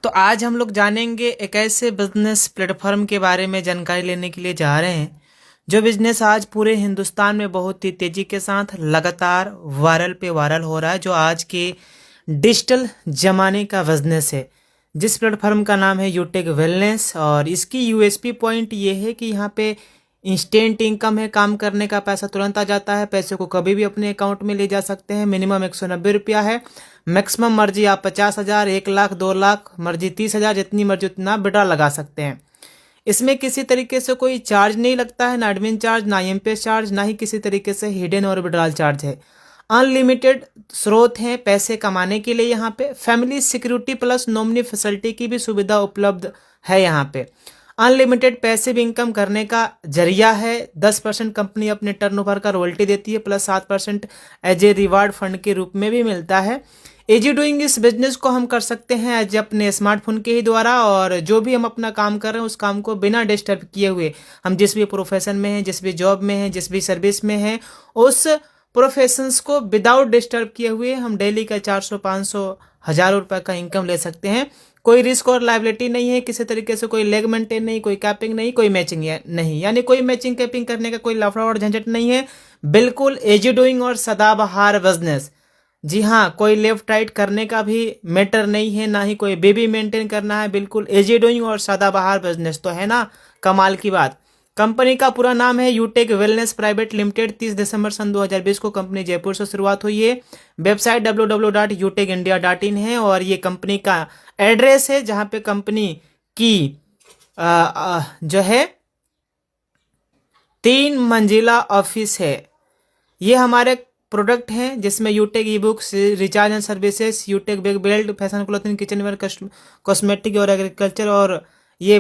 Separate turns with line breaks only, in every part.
तो आज हम लोग जानेंगे एक ऐसे बिजनेस प्लेटफॉर्म के बारे में जानकारी लेने के लिए जा रहे हैं जो बिजनेस आज पूरे हिंदुस्तान में बहुत ही तेजी के साथ लगातार वायरल पे वायरल हो रहा है, जो आज के डिजिटल जमाने का बिजनेस है। जिस प्लेटफॉर्म का नाम है यूटेक वेलनेस, और इसकी यूएसपी पॉइंट ये है कि यहाँ पे इंस्टेंट इनकम है, काम करने का पैसा तुरंत आ जाता है, पैसे को कभी भी अपने अकाउंट में ले जा सकते हैं। मिनिमम 190 रुपया है, मैक्सिमम मर्जी आप 50,000, 1 लाख, 2 लाख, मर्जी 30,000, जितनी मर्जी उतना विड्रॉ लगा सकते हैं। इसमें किसी तरीके से कोई चार्ज नहीं लगता है, ना एडमिन चार्ज, ना एमपीएस चार्ज, ना ही किसी तरीके से हिडन और विड्रॉल चार्ज है। अनलिमिटेड स्रोत हैं पैसे कमाने के लिए। यहाँ पे family security plus nominee facility की भी सुविधा उपलब्ध है। यहाँ पे अनलिमिटेड पैसिव इनकम करने का जरिया है। 10% कंपनी अपने टर्नओवर का रॉयल्टी देती है, plus 7% as a reward fund के रूप में भी मिलता है। इजी डूइंग इस बिजनेस को हम कर सकते हैं एज अपने स्मार्टफोन के ही द्वारा, और जो भी हम अपना काम कर रहे हैं उस काम को बिना डिस्टर्ब किए हुए, हम जिस भी प्रोफेशन में हैं, जिस भी जॉब में हैं, जिस भी सर्विस में हैं, उस प्रोफेशंस को विदाउट डिस्टर्ब किए हुए हम डेली का 400, 500, 1,000 रुपये का इनकम ले सकते हैं। कोई रिस्क और लाइबिलिटी नहीं है, किसी तरीके से कोई लेग मेंटेन नहीं, कोई कैपिंग नहीं, कोई मैचिंग नहीं, यानी कोई मैचिंग कैपिंग करने का कोई लफड़ा और झंझट नहीं है। बिल्कुल इजी डूइंग और सदाबहार बिजनेस। जी हाँ, कोई लेफ्ट राइट करने का भी मैटर नहीं है, ना ही कोई बेबी मेंटेन करना है। बिल्कुल इजी डूइंग और सदाबहार बिजनेस। तो है ना कमाल की बात। कंपनी का पूरा नाम है यूटेक वेलनेस प्राइवेट लिमिटेड। 30 दिसंबर सन 2020 को कंपनी जयपुर से शुरुआत हुई है। वेबसाइट www.utekindia.in है, और ये कंपनी का एड्रेस है जहां पे कंपनी की जो है 3 मंजिला ऑफिस है। ये हमारे प्रोडक्ट हैं जिसमें यूटेक e books, recharge and services, यूटेक bag belt, fashion clothing, kitchenware, cosmetic और एग्रीकल्चर, और ये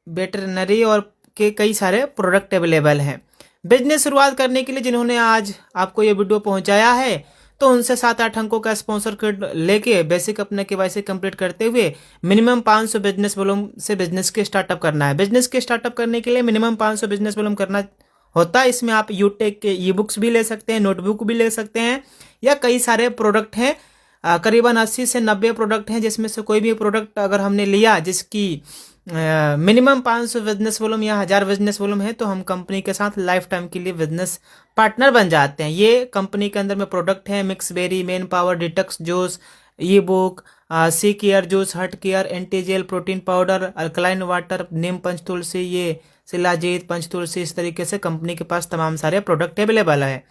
वेटरनरी और के कई सारे प्रोडक्ट अवेलेबल हैं। बिजनेस शुरुआत करने के लिए जिन्होंने आज आपको ये वीडियो पहुंचाया है, तो उनसे 7-8 अंकों का स्पॉन्सर कोड लेके बेसिक अपने केवाईसी कंप्लीट करते हुए मिनिमम 500 बिजनेस वॉल्यूम से बिजनेस के स्टार्टअप करना है। बिजनेस के स्टार्टअप करने के लिए मिनिमम 500 बिजनेस वॉल्यूम करना होता है। इसमें आप यूटेक के ई बुक्स भी ले सकते हैं, नोटबुक भी ले सकते हैं, या कई सारे प्रोडक्ट हैं। करीबन 80 से 90 प्रोडक्ट हैं, जिसमें से कोई भी प्रोडक्ट अगर हमने लिया जिसकी मिनिमम 500 बिजनेस वॉल्यूम या 1,000 बिजनेस वॉल्यूम है, तो हम कंपनी के साथ लाइफ टाइम के लिए बिजनेस पार्टनर बन जाते हैं। ये कंपनी के अंदर में प्रोडक्ट हैं: mix berry, men power, detox juice, e book, sea care juice, heart care, anti gel, protein powder, alkaline water, neem panch tulsi, ये शिलाजीत, पंच तुलसी। इस तरीके से कंपनी के पास तमाम सारे प्रोडक्ट अवेलेबल है।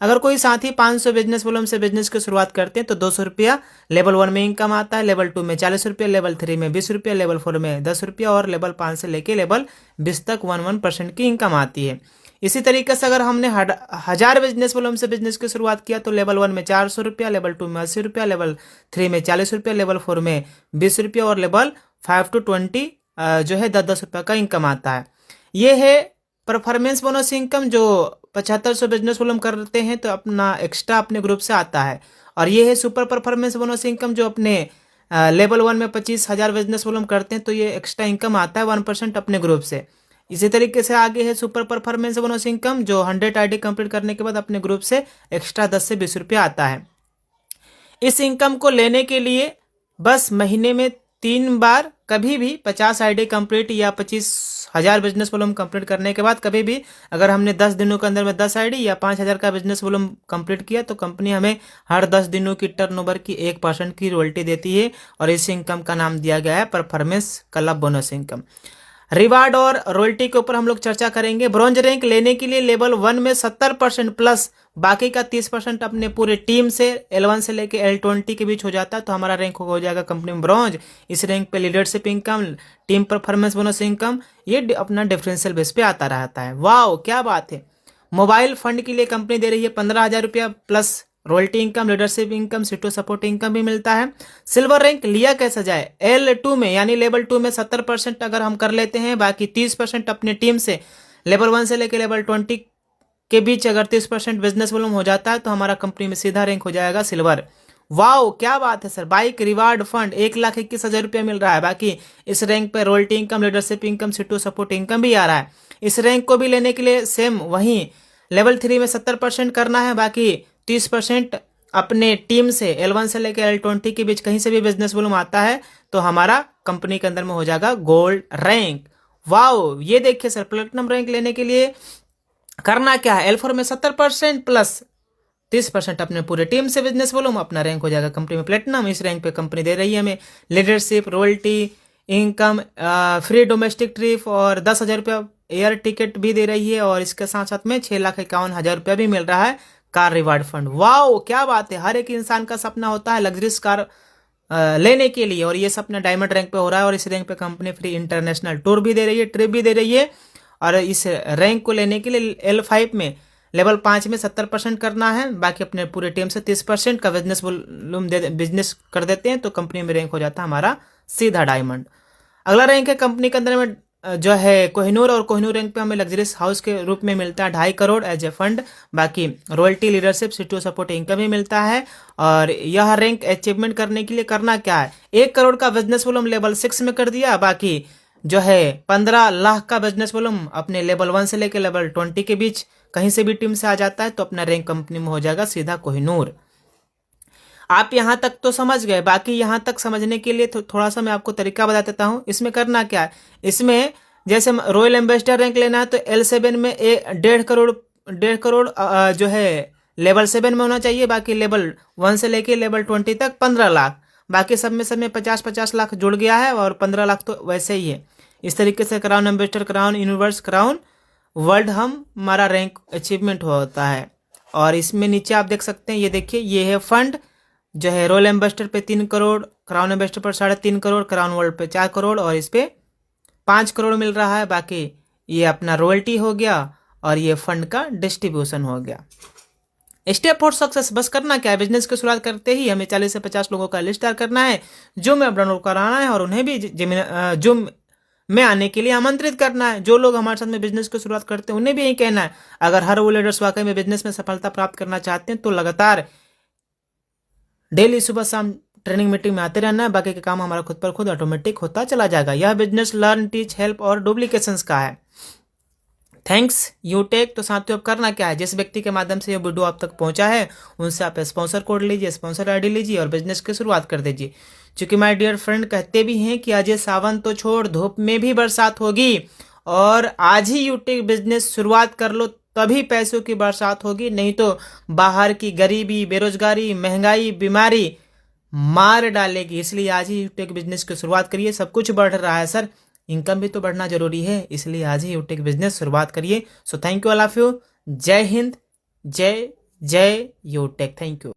अगर कोई साथी 500 बिजनेस वॉल्यूम से बिजनेस की शुरुआत करते हैं तो 200 रुपया लेवल 1 में इनकम आता है, लेवल 2 में 40 रुपया, लेवल 3 में 20 रुपया, लेवल 4 में 10 रुपया, और लेवल 5 से लेके लेवल 20 तक 1% की इनकम आती है। इसी तरीके से अगर हमने 1,000 बिजनेस वॉल्यूम से बिजनेस की शुरुआत किया तो लेवल 1 में 400 रुपया, लेवल 2 में 80 रुपया, लेवल 3 में 40 रुपया, लेवल 4 में 20 रुपया, और लेवल 5 to 20 जो है 10-10 रुपया का इनकम आता है। ये है परफॉर्मेंस बोनस इनकम, जो 7500 बिजनेस वॉल्यूम करते हैं तो अपना एक्स्ट्रा अपने ग्रुप से आता है। और ये है सुपर परफॉर्मेंस बोनस इनकम, जो अपने लेवल 1 में 25,000 बिजनेस वॉल्यूम करते हैं तो ये एक्स्ट्रा इनकम आता है 1% अपने ग्रुप से। इसी तरीके से आगे है सुपर परफॉर्मेंस बोनस इनकम, जो 100 आईडी कंप्लीट करने के बाद अपने ग्रुप से एक्स्ट्रा 10 से 20 रुपया आता है। इस इनकम को लेने के लिए बस महीने में 3 बार, कभी भी 50 आईडी कंप्लीट या 25,000 बिजनेस वॉल्यूम कंप्लीट करने के बाद कभी भी अगर हमने 10 दिनों के अंदर में 10 आईडी या 5,000 का बिजनेस वॉल्यूम कंप्लीट किया तो कंपनी हमें हर 10 दिनों की टर्नओवर की 1% की रॉयल्टी देती है, और इस इनकम का नाम दिया गया है performance club bonus income. Reward और रॉयल्टी के ऊपर हम लोग चर्चा करेंगे। ब्रॉन्ज रैंक लेने के लिए लेवल 1 में 70% प्लस बाकी का 30% अपने पूरे टीम से L1 से लेके L20 के बीच हो जाता है, तो हमारा रैंक हो जाएगा कंपनी में ब्रॉन्ज। इस रैंक पे leadership income, team performance bonus income, ये अपना डिफरेंशियल बेस पे आता रहता है। वाह क्या बात है। मोबाइल फंड के लिए कंपनी दे रही है 15,000 रुपया plus royalty income, leadership income, सीटो सपोर्ट इनकम भी मिलता है। सिल्वर रैंक लिया कैसे जाए? L2 में यानी लेवल 2 में 70% अगर हम कर लेते हैं, बाकी 30% अपने टीम से लेवल 1 से लेकर लेवल 20 के बीच अगर 30% बिजनेस वॉल्यूम हो जाता है तो हमारा कंपनी में सीधा रैंक हो जाएगा सिल्वर। वाओ क्या बात है सर। बाइक रिवार्ड फंड 1,21,000 रुपया मिल रहा है। बाकी इस रैंक पे रॉयल्टी इनकम, लीडरशिप इनकम, सीटो सपोर्ट इनकम भी आ रहा है। इस रैंक को भी लेने के लिए सेम वहीं लेवल 3 में 70% करना है, बाकी 30% अपने टीम से L1 से लेकर L20 के बीच कहीं से भी बिजनेस वॉल्यूम आता है तो हमारा कंपनी के अंदर में हो जाएगा गोल्ड रैंक। वाओ, ये देखिए सर, प्लेटिनम रैंक लेने के लिए करना क्या है, L4 में 70% प्लस 30% अपने पूरे टीम से बिजनेस वॉल्यूम, अपना रैंक हो जाएगा कंपनी में प्लेटिनम। इस रैंक पे कंपनी दे रही है हमें leadership, royalty, income, free domestic trip और 10,000 रुपया एयर टिकट भी दे रही है, और इसके साथ साथ में 6,51,000 रुपया भी मिल रहा है कार रिवार्ड फंड। वाओ, क्या बात है, हर एक इंसान का सपना होता है लग्जरियस कार लेने के लिए, और ये सपना डायमंड रैंक पे हो रहा है। और इस रैंक पे कंपनी फ्री इंटरनेशनल टूर भी दे रही है, ट्रिप भी दे रही है। और इस रैंक को लेने के लिए L5 में लेवल 5 में 70% करना है, बाकी अपने पूरे टीम से 30% का बिजनेस वॉल्यूम बिजनेस कर देते हैं तो कंपनी में रैंक हो जाता है हमारा सीधा डायमंड। अगला रैंक है कंपनी के अंदर में जो है कोहिनूर, और कोहिनूर रैंक पे हमें लग्जरियस हाउस के रूप में मिलता है 2.5 करोड़ एज ए फंड। बाकी royalty, leadership, CTO support income भी मिलता है। और यह रैंक अचीवमेंट करने के लिए करना क्या है, 1 करोड़ का बिजनेस वॉल्यूम लेवल 6 में कर दिया, बाकी जो है 15 लाख का बिजनेस वॉल्यूम अपने लेवल 1 से लेकर लेवल 20 के बीच कहीं से भी टीम से आ जाता है तो अपना रैंक कंपनी में हो जाएगा सीधा कोहिनूर। आप यहाँ तक तो समझ गए, बाकी यहाँ तक समझने के लिए थोड़ा सा मैं आपको तरीका बता देता हूँ। इसमें करना क्या है, इसमें जैसे रॉयल एम्बेसडर रैंक लेना है तो L7 में 1.5 करोड़ जो है लेवल 7 में होना चाहिए, बाकी लेवल 1 से लेके लेवल 20 तक 15 लाख, बाकी सब में 50-50 लाख जुड़ गया है, और 15 लाख तो वैसे ही है। इस तरीके से crown ambassador, crown universe, crown world हमारा रैंक अचीवमेंट होता है। और इसमें नीचे आप देख सकते हैं, ये देखिए, ये है फंड जो है रॉयल एम्बेसडर पे 3 करोड़, क्राउन एम्बेसडर पर 3.5 करोड़, क्राउन वर्ल्ड पे 4 करोड़, और इस पे 5 करोड़ मिल रहा है। बाकी ये अपना रॉयल्टी हो गया और ये फंड का डिस्ट्रीब्यूशन हो गया। स्टेप फॉर सक्सेस, बस करना क्या है, बिजनेस की शुरुआत करते ही हमें 40 से 50 लोगों का लिस्ट तैयार करना है जो में डाउनलोड कराना है, और उन्हें भी जो में आने के लिए आमंत्रित करना है। जो लोग हमारे साथ में बिजनेस की शुरुआत करते हैं उन्हें भी यही कहना है, अगर हर वो लीडर्स वाकई में बिजनेस में सफलता प्राप्त करना चाहते हैं तो लगातार डेली सुबह शाम ट्रेनिंग मीटिंग में आते रहना है, बाकी का काम हमारा खुद पर खुद ऑटोमेटिक होता चला जाएगा। यह बिजनेस लर्न, टीच, हेल्प और डुप्लीकेशंस का है। थैंक्स यूटेक। तो साथियों, अब करना क्या है, जिस व्यक्ति के माध्यम से ये वीडियो आप तक पहुंचा है उनसे आप स्पॉन्सर कोड लीजिए, स्पॉन्सर आईडी लीजिए और बिजनेस की शुरुआत कर दीजिए। क्योंकि माय डियर फ्रेंड कहते भी हैं कि अजय सावन तो छोड़, धूप में भी बरसात होगी, और आज ही यूटेक बिजनेस शुरुआत कर लो तभी पैसों की बरसात होगी, नहीं तो बाहर की गरीबी, बेरोजगारी, महंगाई, बीमारी मार डालेगी। इसलिए आज ही यूटेक बिजनेस की शुरुआत करिए। सब कुछ बढ़ रहा है सर, इनकम भी तो बढ़ना जरूरी है, इसलिए आज ही यूटेक बिजनेस शुरुआत करिए। So thank you all of you. जय हिंद, जय जय यूटेक। Thank you.